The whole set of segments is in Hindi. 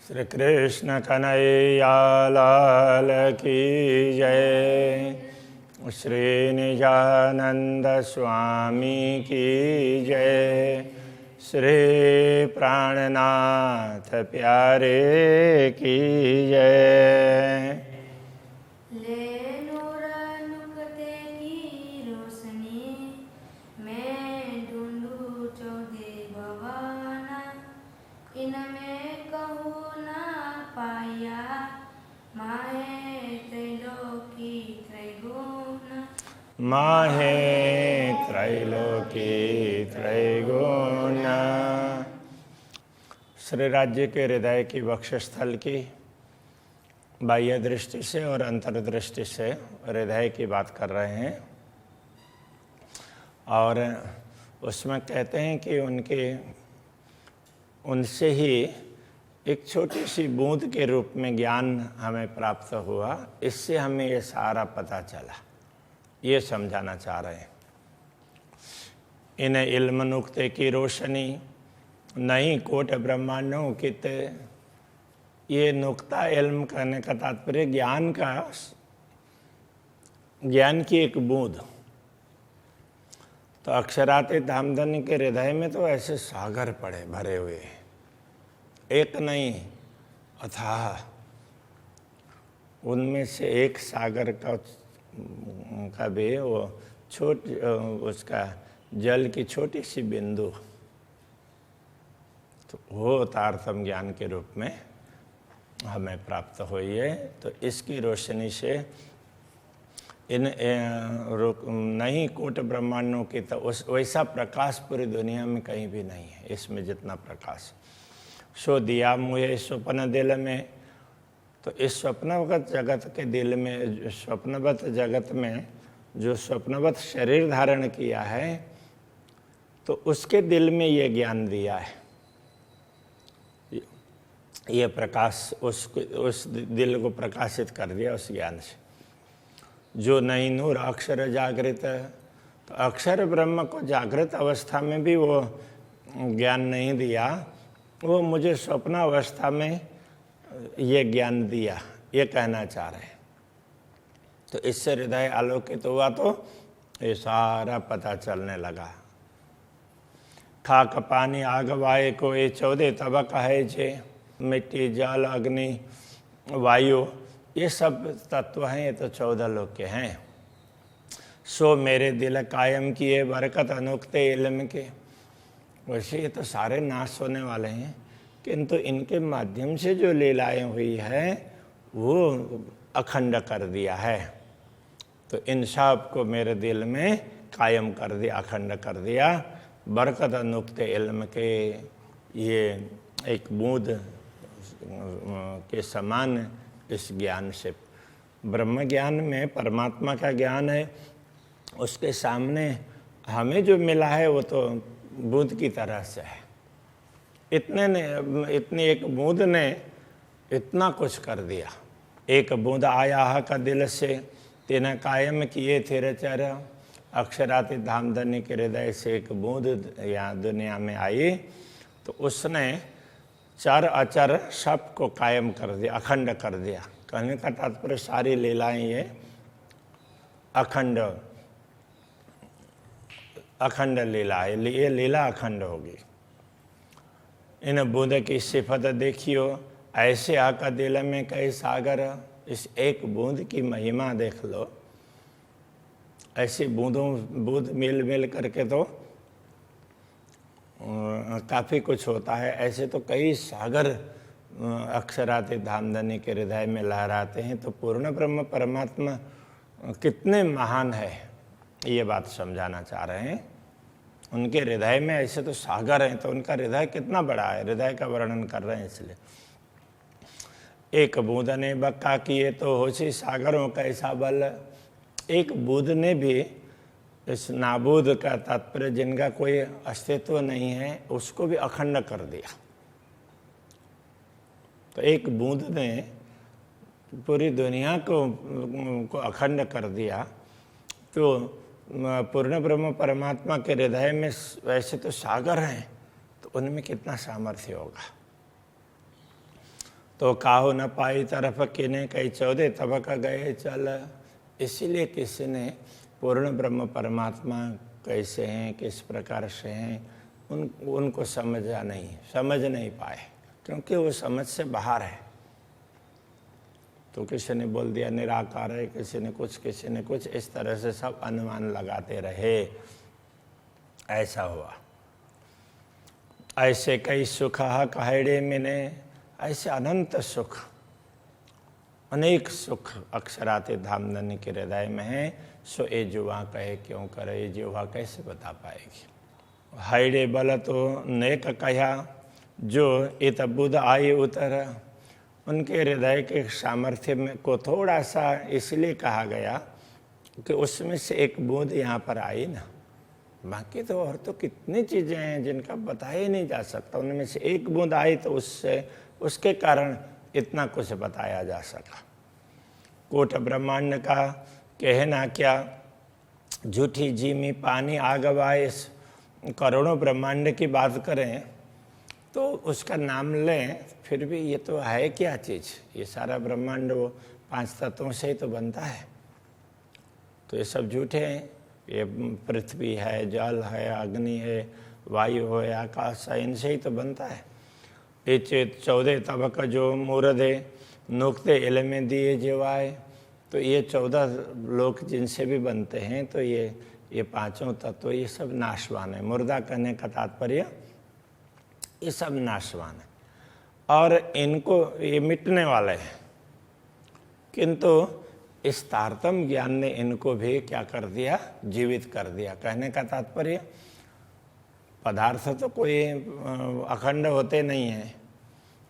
श्री कृष्ण कन्हैया लाल की जय। श्री निजानंद स्वामी की जय। श्री प्राणनाथ प्यारे की जय। माहे त्रैलोकी त्रैगुण। श्री राज्य के हृदय की वक्षस्थल की बाह्य दृष्टि से और अंतर्दृष्टि से हृदय की बात कर रहे हैं और उसमें कहते हैं कि उनसे ही एक छोटी सी बूंद के रूप में ज्ञान हमें प्राप्त हुआ। इससे हमें ये सारा पता चला, ये समझाना चाह रहे हैं। इन इल्म नुक्ते की रोशनी नहीं कोट ब्रह्मांडों कित। ये नुक्ता इल्म करने का तात्पर्य ज्ञान की एक बूंद। तो अक्षराते धामधनी के हृदय में तो ऐसे सागर पड़े भरे हुए, एक नहीं अथाह। उनमें से एक सागर का भी वो उसका जल की छोटी सी बिंदु, तो वो तारतम ज्ञान के रूप में हमें प्राप्त हुई है। तो इसकी रोशनी से नहीं कोट ब्रह्मांडों की तो वैसा प्रकाश पूरी दुनिया में कहीं भी नहीं है। इसमें जितना प्रकाश सो दिया मुझे स्वप्न दिल में। तो इस स्वप्नवत जगत के दिल में, स्वप्नवत जगत में जो स्वप्नवत शरीर धारण किया है, तो उसके दिल में ये ज्ञान दिया है। ये प्रकाश उस दिल को प्रकाशित कर दिया उस ज्ञान से। जो नहीं नूर अक्षर जागृत, तो अक्षर ब्रह्म को जागृत अवस्था में भी वो ज्ञान नहीं दिया, वो मुझे स्वप्न अवस्था में ये ज्ञान दिया, ये कहना चाह रहे हैं। तो इससे हृदय आलोकित हुआ तो ये सारा पता चलने लगा। खाक पानी आग वायु को ये 14 तबक है जे। मिट्टी जल अग्नि वायु ये सब तत्व हैं, ये तो 14 लोक के हैं। सो मेरे दिल कायम किए बरकत अनुक्ते इल्म के। वैसे ये तो सारे नाश होने वाले हैं, किंतु इनके माध्यम से जो लीलाएं हुई है वो अखंड कर दिया है। तो इन सब को मेरे दिल में कायम कर दिया, अखंड कर दिया। बरकत नुक्ते इल्म के, ये एक बूंद के समान इस ज्ञान से, ब्रह्म ज्ञान में परमात्मा का ज्ञान है, उसके सामने हमें जो मिला है वो तो बूंद की तरह से है। इतनी एक बूंद ने इतना कुछ कर दिया। एक बूंद आया का दिल से तेना कायम किए थे रचर। अक्षराति धामधनी के हृदय से एक बूंद यहाँ दुनिया में आई, तो उसने चर अचर सब को कायम कर दिया, अखंड कर दिया। कहने का तात्पर्य सारी लीलाएं ये अखंड लीला है, ये लीला अखंड होगी। इन बूंद की सिफत देखियो ऐसे आका दिल में कई सागर। इस एक बूंद की महिमा देख लो। ऐसी बूंद मिल करके तो काफ़ी कुछ होता है। ऐसे तो कई सागर अक्षराति धामधनी के हृदय में लहराते हैं। तो पूर्ण ब्रह्म परमात्मा कितने महान है, ये बात समझाना चाह रहे हैं। उनके हृदय में ऐसे तो सागर हैं, तो उनका हृदय कितना बड़ा है, हृदय का वर्णन कर रहे हैं। इसलिए एक बूंद ने बक्का किए तो होशी सागरों का ऐसा बल। एक बूंद ने भी, इस नाबूद का तात्पर्य जिनका कोई अस्तित्व नहीं है, उसको भी अखंड कर दिया। तो एक बूंद ने पूरी दुनिया को अखंड कर दिया। तो पूर्ण ब्रह्म परमात्मा के हृदय में वैसे तो सागर हैं, तो उनमें कितना सामर्थ्य होगा। तो काहू न पाई तरफ किने कई 14 तबक गए चल। इसीलिए किसी ने पूर्ण ब्रह्म परमात्मा कैसे हैं, किस प्रकार से हैं, उनको समझ नहीं पाए, क्योंकि वो समझ से बाहर है। तो किसी ने बोल दिया निराकार है, किसी ने कुछ, इस तरह से सब अनुमान लगाते रहे। ऐसा हुआ। ऐसे कई सुख कहड़े मिने, ऐसे अनंत सुख, अनेक सुख अक्षराते धामधनी के हृदय में है। सो ये जुआ कहे क्यों करे, ये जुआ कैसे बता पाएगी। हाइडे बल तो नेक कहा, जो इत बुध आई उतर। उनके हृदय के सामर्थ्य में को थोड़ा सा इसलिए कहा गया कि उसमें से एक बूंद यहाँ पर आई ना, बाकी तो और तो कितनी चीज़ें हैं जिनका बताया ही नहीं जा सकता। उनमें से एक बूंद आई तो उसके कारण इतना कुछ बताया जा सका। कोट ब्रह्मांड का कहना क्या, झूठी जीमी पानी आगवाए। करोड़ों ब्रह्मांड की बात करें तो उसका नाम लें, फिर भी ये तो है क्या चीज़। ये सारा ब्रह्मांड वो 5 तत्वों से ही तो बनता है, तो ये सब झूठे हैं। ये पृथ्वी है, जल है, अग्नि है, वायु है, आकाश है, इनसे ही तो बनता है। ये 14 तबक जो मूर्धे नुक्ते इल में दिए जीवाए। तो ये 14 लोक जिनसे भी बनते हैं, तो ये पांचों तत्व ये सब नाशवान है। मुर्दा कहने का तात्पर्य ये सब नाशवान है और इनको ये मिटने वाले हैं, किंतु इस तारतम्य ज्ञान ने इनको भी क्या कर दिया, जीवित कर दिया। कहने का तात्पर्य पदार्थ तो कोई अखंड होते नहीं हैं,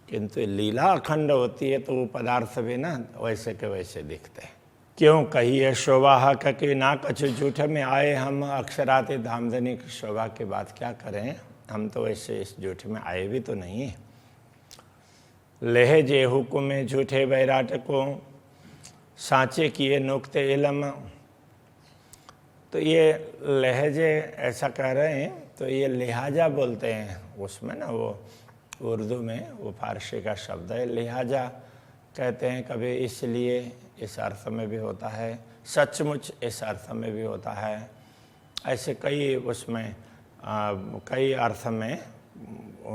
किंतु लीला अखंड होती है, तो वो पदार्थ भी ना वैसे के वैसे दिखते हैं। क्यों कहिए शोभा कि ना कछु झूठ में आए हम। अक्षराते धामधनी की शोभा की बात क्या करें, हम तो वैसे इस झूठ में आए भी तो नहीं। लेह जे हुक्म झूठे बैराट को सांचे किए नुक्ते इलम। तो ये लहजे ऐसा कह रहे हैं, तो ये लिहाजा बोलते हैं उसमें ना, वो उर्दू में वो फारसी का शब्द है। लिहाजा कहते हैं कभी, इसलिए इस अर्थ में भी होता है, सचमुच इस अर्थ में भी होता है। ऐसे कई उसमें कई अर्थ में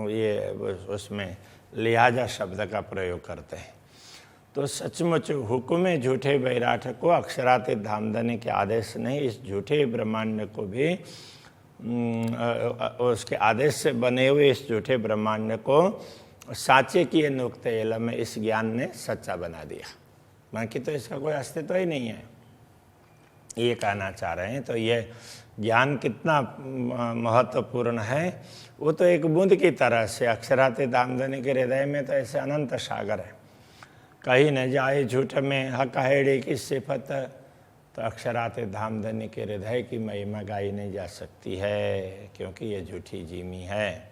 ये उसमें लिहाजा शब्द का प्रयोग करते हैं। तो सचमुच हुक्म झूठे बैराठ को अक्षराते धामधनी के आदेश नहीं, इस झूठे ब्रह्मांड को भी उसके आदेश से बने हुए इस झूठे ब्रह्मांड को साचे किए नुक्ते इल्म में इस ज्ञान ने सच्चा बना दिया। बाकी तो इसका कोई अस्तित्व ही नहीं है, ये कहना चाह रहे हैं। तो ये ज्ञान कितना महत्वपूर्ण है, वो तो एक बूंद की तरह से अक्षराते धामधनी के हृदय में तो ऐसे अनंत सागर है। कहीं न जाए झूठ में हक हेड़े की सिफत। तो अक्षराते धामधनी के हृदय की महिमा गाई नहीं जा सकती है, क्योंकि ये झूठी जीमी है।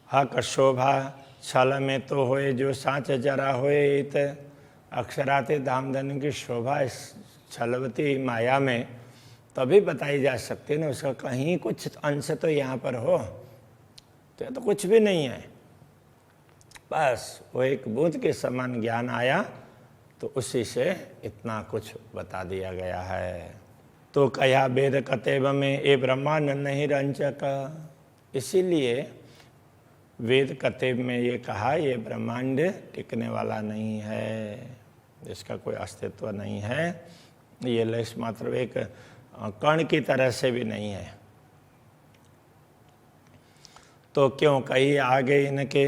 हक शोभा छल में तो होए, जो सांच जरा होए इत। अक्षराते धामधनी की शोभा इस छलवती माया में तभी बताई जा सकती है ना, उसका कहीं कुछ अंश तो यहाँ पर हो, तो ये तो कुछ भी नहीं है। बस वो एक बूंद के समान ज्ञान आया, तो उसी से इतना कुछ बता दिया गया है। तो कया वेद कतेब में ये ब्रह्मांड नहीं रंचक। इसीलिए वेद कतेब में ये कहा, ये ब्रह्मांड टिकने वाला नहीं है, इसका कोई अस्तित्व नहीं है। ये लेश मात्र एक कण की तरह से भी नहीं है। तो क्यों कही आगे इनके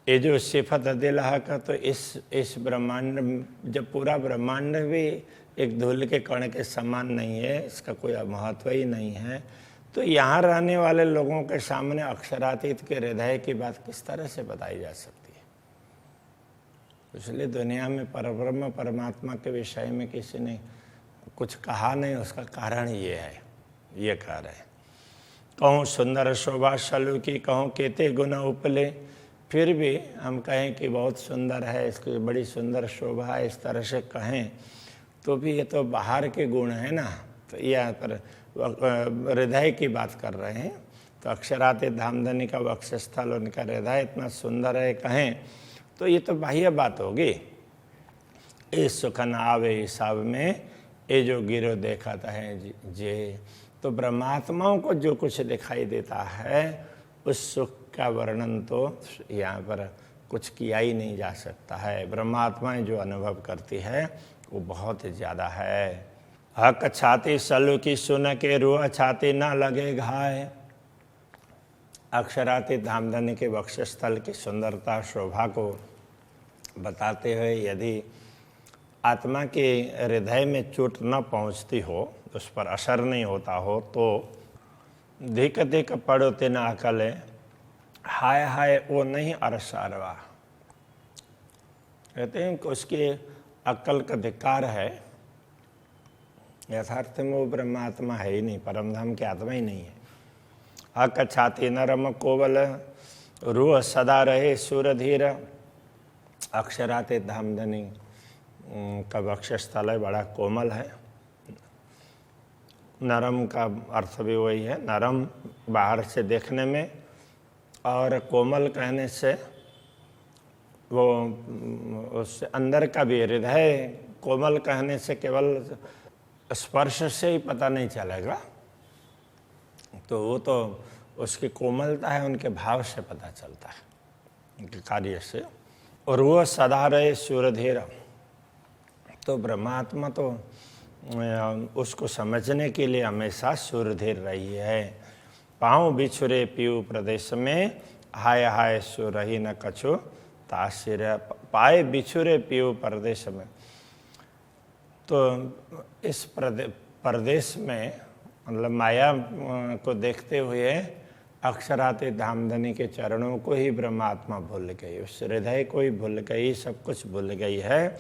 ये जो सिफत दिलहा का, तो इस ब्रह्मांड, जब पूरा ब्रह्मांड भी एक धूल के कण के समान नहीं है, इसका कोई महत्व ही नहीं है, तो यहाँ रहने वाले लोगों के सामने अक्षरातीत के हृदय की बात किस तरह से बताई जा सकती है। इसलिए दुनिया में परब्रह्म परमात्मा के विषय में किसी ने कुछ कहा नहीं, उसका कारण ये है, ये कह रहे हैं। कहूँ सुंदर शोभा शलु की, कहूँ केते गुण उपले। फिर भी हम कहें कि बहुत सुंदर है, इसकी बड़ी सुंदर शोभा है, इस तरह से कहें तो भी ये तो बाहर के गुण है ना। तो यहाँ पर हृदय की बात कर रहे हैं। तो अक्षराते धामधनी का वक्षस्थल, उनका हृदय इतना सुंदर है कहें, तो ये तो बाह्य बात होगी। इस सुख न आवे सब में ये जो गिरो देखता है जे। तो ब्रह्मात्माओं को जो कुछ दिखाई देता है उस सुख का वर्णन तो यहाँ पर कुछ किया ही नहीं जा सकता है। ब्रह्मात्माएं जो अनुभव करती है वो बहुत ज़्यादा है। हक छाती सलु की सुन के रुआ छाती ना लगे घाय। अक्षरातीत धामधनी के वक्षस्थल की सुंदरता शोभा को बताते हुए यदि आत्मा के हृदय में चोट न पहुंचती हो, उस पर असर नहीं होता हो, तो धिक धिक पड़ो ते न अकले हाय हाय वो नहीं अरसारवा। कहते हैं कि उसकी अक्ल का धिक्कार है। यथार्थ में वो ब्रह्मात्मा है ही नहीं, परमधाम की आत्मा ही नहीं है। हक छाती नरम कोवल रूह सदा रहे सुरधीर। अक्षरातीत धामधनी का वक्षस्थल है, बड़ा कोमल है। नरम का अर्थ भी वही है, नरम बाहर से देखने में, और कोमल कहने से वो उससे अंदर का भी हृदय। कोमल कहने से केवल स्पर्श से ही पता नहीं चलेगा, तो वो तो उसकी कोमलता है उनके भाव से पता चलता है, उनके कार्य से। और वो सदा रहे सूरधीर। तो ब्रह्मात्मा तो उसको समझने के लिए हमेशा सूरधीर रही है। पाँव बिछुरे पीऊ प्रदेश में हाय हाय सो रही न कछु तासिर। पाए बिछुरे पीऊ प्रदेश में, तो इस प्रदेश में मतलब माया को देखते हुए अक्षरातीत धामधनी के चरणों को ही ब्रह्मात्मा भूल गई, उस हृदय को ही भूल गई, सब कुछ भूल गई है।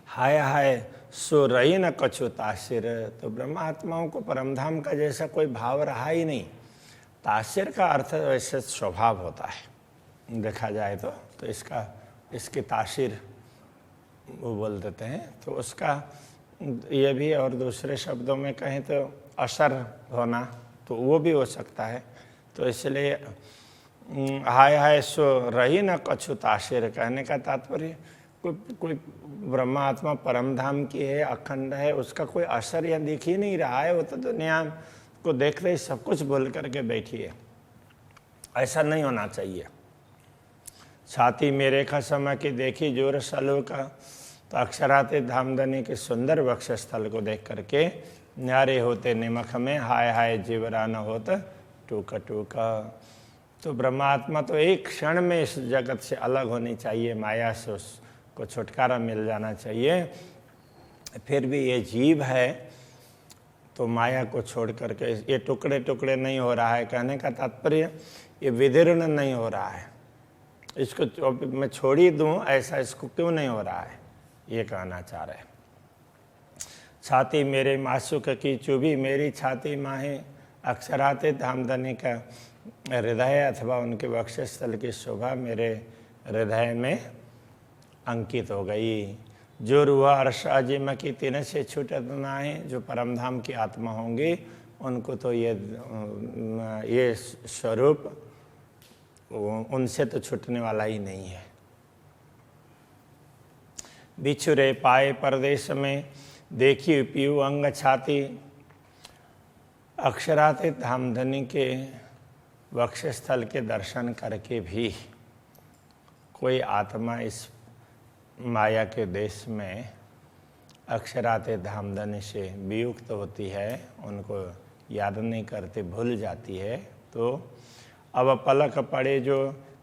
हाय हाय सो रही न कछु तासिर। तो ब्रह्मात्माओं को परमधाम का जैसा कोई भाव रहा ही नहीं। तासिर का अर्थ वैसे स्वभाव होता है, देखा जाए तो इसकी तासिर वो बोल देते हैं। तो उसका ये भी, और दूसरे शब्दों में कहें तो असर होना, तो वो भी हो सकता है। तो इसलिए हाय हाय सो रही न कछु तासिर कहने का तात्पर्य कोई ब्रह्मात्मा परमधाम की है, अखंड है, उसका कोई असर या दिख ही नहीं रहा है। वो तो दुनिया को देख रही सब कुछ भूल करके बैठी है। ऐसा नहीं होना चाहिए। छाती मेरे खसम की देखी जोर सलो का। तो अक्षरातीत धामधनी के सुंदर वक्षस्थल को देख करके न्यारे होते निमख में हाय हाय जीवरा न होता टूका टूका। तो ब्रह्मात्मा तो एक क्षण में इस जगत से अलग होनी चाहिए, माया से उसको छुटकारा मिल जाना चाहिए। फिर भी ये जीव है तो माया को छोड़ करके ये टुकड़े टुकड़े नहीं हो रहा है। कहने का तात्पर्य ये विदीर्ण नहीं हो रहा है, इसको मैं छोड़ ही दूँ ऐसा इसको क्यों नहीं हो रहा है, ये कहना चाह रहे हैं। छाती मेरे मासूक की चुभी मेरी छाती माहे। अक्षरातीत धामधनी का हृदय अथवा उनके वक्षस्थल की शोभा मेरे हृदय में अंकित हो गई। जो रुआ अर्श अजिम की तीन से छूटत नाहे। जो परमधाम की आत्मा होंगी उनको तो ये स्वरूप उनसे तो छूटने वाला ही नहीं है। बिछुरे पाए परदेश में देखी पीऊ अंग छाती। अक्षरातीत धामधनी के वक्षस्थल के दर्शन करके भी कोई आत्मा इस माया के देश में अक्षरातीत धामधनी से वियुक्त होती है, उनको याद नहीं करती, भूल जाती है। तो अब पलक पड़े जो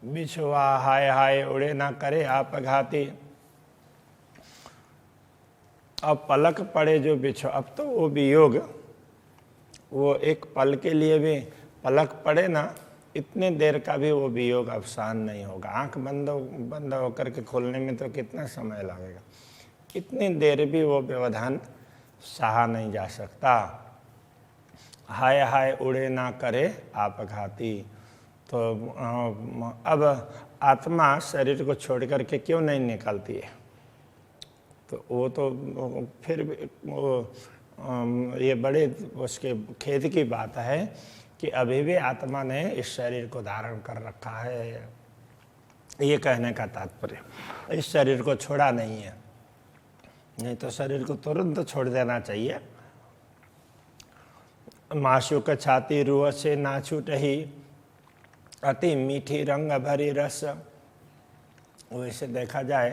बिछुआ हाय हाय उड़े ना करे आप घाती। अब पलक पड़े जो बिछो, अब तो वो वियोग, वो एक पल के लिए भी पलक पड़े ना, इतने देर का भी वो वियोग अवसान नहीं होगा। आंख बंद होकर के खोलने में तो कितना समय लगेगा, इतनी देर भी वो व्यवधान सहा नहीं जा सकता। हाय हाय उड़े ना करे आप घाती। तो अब आत्मा शरीर को छोड़ करके क्यों नहीं निकलती है, तो वो तो फिर वो ये बड़े उसके खेद की बात है कि अभी भी आत्मा ने इस शरीर को धारण कर रखा है। ये कहने का तात्पर्य। इस शरीर को छोड़ा नहीं है, नहीं तो शरीर को तुरंत छोड़ देना चाहिए। माशुक छाती रूह से ना छूटही, अति मीठी रंग भरी रस। वैसे देखा जाए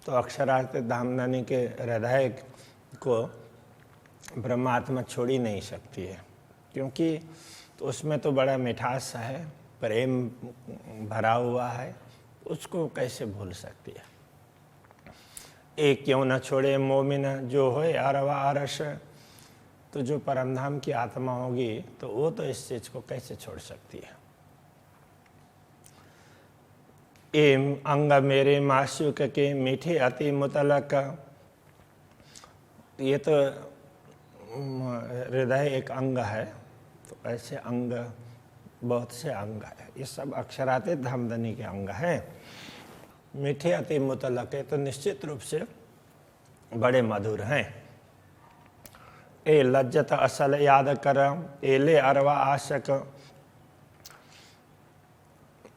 तो अक्षरार्थ धामधनी के हृदय को ब्रह्मात्मा छोड़ ही नहीं सकती है, क्योंकि तो उसमें तो बड़ा मिठास है, प्रेम भरा हुआ है, उसको कैसे भूल सकती है। एक क्यों न छोड़े मोमिन जो होए अरवा अरस। तो जो परमधाम की आत्मा होगी तो वो तो इस चीज को कैसे छोड़ सकती है। एम अंग मेरे माशूक के मीठे अति मुतलक। ये तो हृदय एक अंग है, तो ऐसे अंग बहुत से अंग है, ये सब अक्षरातीत धामधनी के अंग हैं। मीठे अति मुतलक है तो निश्चित रूप से बड़े मधुर हैं। ए लज्जत असल याद कर, एले अरवा आशक।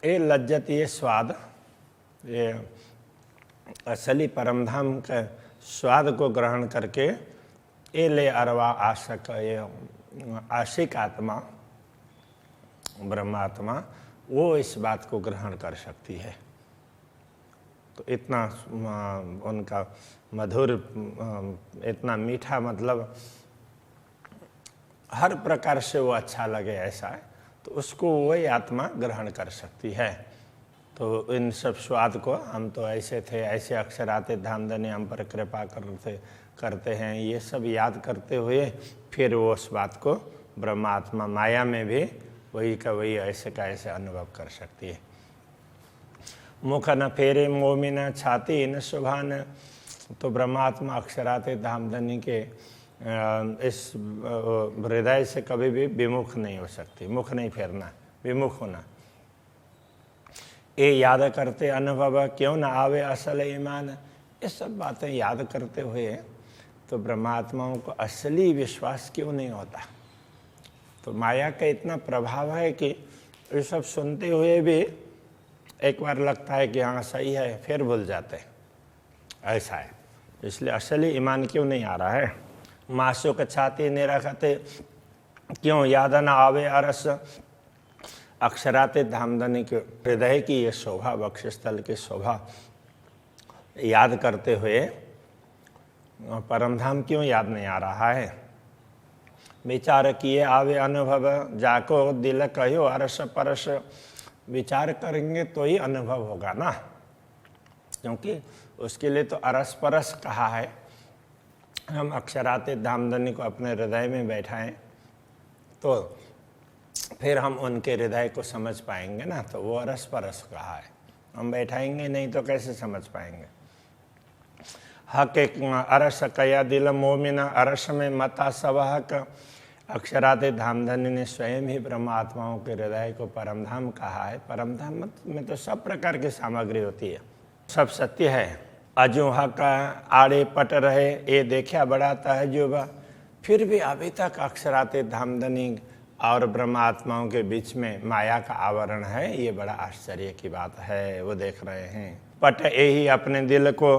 ए लज्जत ये स्वाद, ये असली परमधाम के स्वाद को ग्रहण करके एले अरवा आशक, ये आशिक आत्मा ब्रह्मात्मा वो इस बात को ग्रहण कर सकती है। तो इतना उनका मधुर, इतना मीठा, मतलब हर प्रकार से वो अच्छा लगे ऐसा है, तो उसको वही आत्मा ग्रहण कर सकती है। तो इन सब स्वाद को हम तो ऐसे थे, ऐसे अक्षरातीत धामधनी हम पर कृपा करते हैं, ये सब याद करते हुए फिर वो उस बात को ब्रह्मात्मा माया में भी वही का वही ऐसे का ऐसे अनुभव कर सकती है। मुख न फेरे मोमिन छाती न शुभान। तो ब्रह्मात्मा अक्षरातीत धामधनी के इस हृदय से कभी भी विमुख नहीं हो सकती। मुख नहीं फेरना, विमुख होना। ये याद करते अनुभव क्यों न आवे असल ईमान। ये सब बातें याद करते हुए तो ब्रह्मात्माओं को असली विश्वास क्यों नहीं होता। तो माया का इतना प्रभाव है कि ये सब सुनते हुए भी एक बार लगता है कि हाँ सही है, फिर भूल जाते हैं, ऐसा है। इसलिए असली ईमान क्यों नहीं आ रहा है। मासूक छाती निरखते क्यों याद न आवे अरस। अक्षरातीत धामधनी के हृदय की ये शोभा, वक्षस्थल की शोभा याद करते हुए परमधाम क्यों याद नहीं आ रहा है। विचार किए आवे अनुभव, जाको दिल कहो अरस परस। विचार करेंगे तो ही अनुभव होगा ना, क्योंकि उसके लिए तो अरस परस कहा है। हम अक्षरातीत धामधनी को अपने हृदय में बैठाएं तो फिर हम उनके हृदय को समझ पाएंगे ना। तो वो अरस परस कहा है, हम बैठाएंगे नहीं तो कैसे समझ पाएंगे। हक एक अरस कया दिल मोमिन, अरस में मता सवहक। अक्षरातीत धामधनी ने स्वयं ही ब्रह्मात्माओं के हृदय को परमधाम कहा है। परमधाम में तो सब प्रकार की सामग्री होती है, सब सत्य है। अजूहा का आड़े पट रहे, ये देखा बड़ा तहजुबा। फिर भी अभी तक अक्षरातीत धामधनी और ब्रह्मात्माओं के बीच में माया का आवरण है, ये बड़ा आश्चर्य की बात है। वो देख रहे हैं। पट यही अपने दिल को,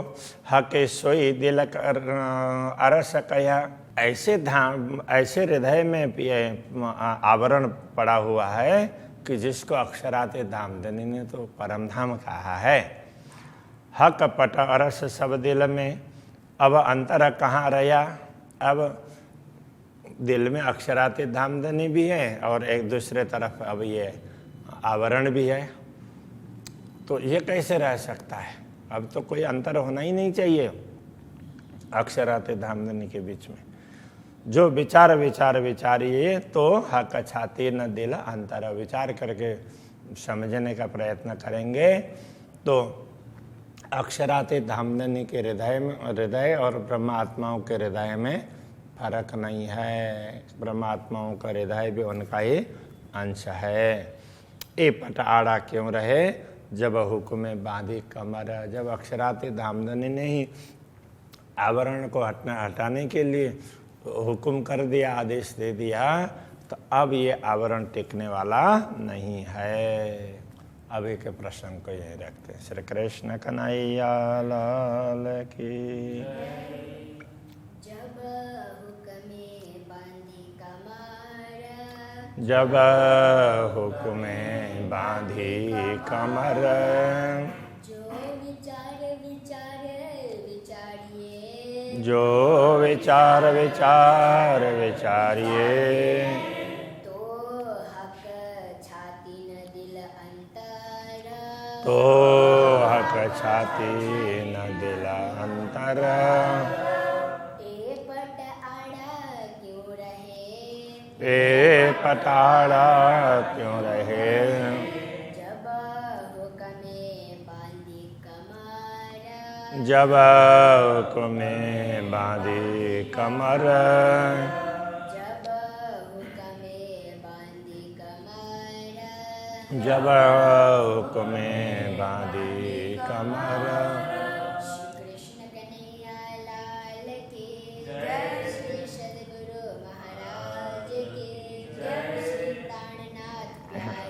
हक सोई दिल कर अरस कया। ऐसे हृदय में आवरण पड़ा हुआ है कि जिसको अक्षरातीत धामधनी ने तो परमधाम कहा है। हक पट अरस सब दिल में, अब अंतर कहाँ रहा। अब दिल में अक्षरातीत धामधनी भी है और एक दूसरे तरफ अब ये आवरण भी है, तो ये कैसे रह सकता है। अब तो कोई अंतर होना ही नहीं चाहिए अक्षरातीत धामधनी के बीच में। जो विचार विचारिए तो हक छाती न दिल अंतर। विचार करके समझने का प्रयत्न करेंगे तो अक्षरातीत धामधनी के हृदय और ब्रह्मात्माओं के हृदय में फर्क नहीं है। ब्रह्मात्माओं का हृदय भी उनका ही अंश है। ए पट आड़ा क्यों रहे, जब हुक्म बांधी कमर। जब अक्षरातीत धामधनी ने ही आवरण को हटाने के लिए हुक्म कर दिया, आदेश दे दिया, तो अब ये आवरण टिकने वाला नहीं है। अभी के प्रसंग को यहीं रखते हैं। श्री कृष्ण कन्हैया लाल की। जब हुक्मे बांधी कमर, जब हुक्मे बांधी कमर, जो विचार विचार विचारिए, जो विचार विचार विचारिए, तो हक छाती न दिल अंतर। ए पट आड़ा क्यों रहे, ए पटाड़ा क्यों रहे, जब हुक्मे बांधी कमर, जब हुक्मे बांधी कमर, जब हुक्मे बांधी कमर, जब हुक्मे बांधी कमर। श्री कृष्ण कन्हैया लाल की जय, श्री सद्गुरु महाराज की जय, श्री प्राणनाथ प्यारे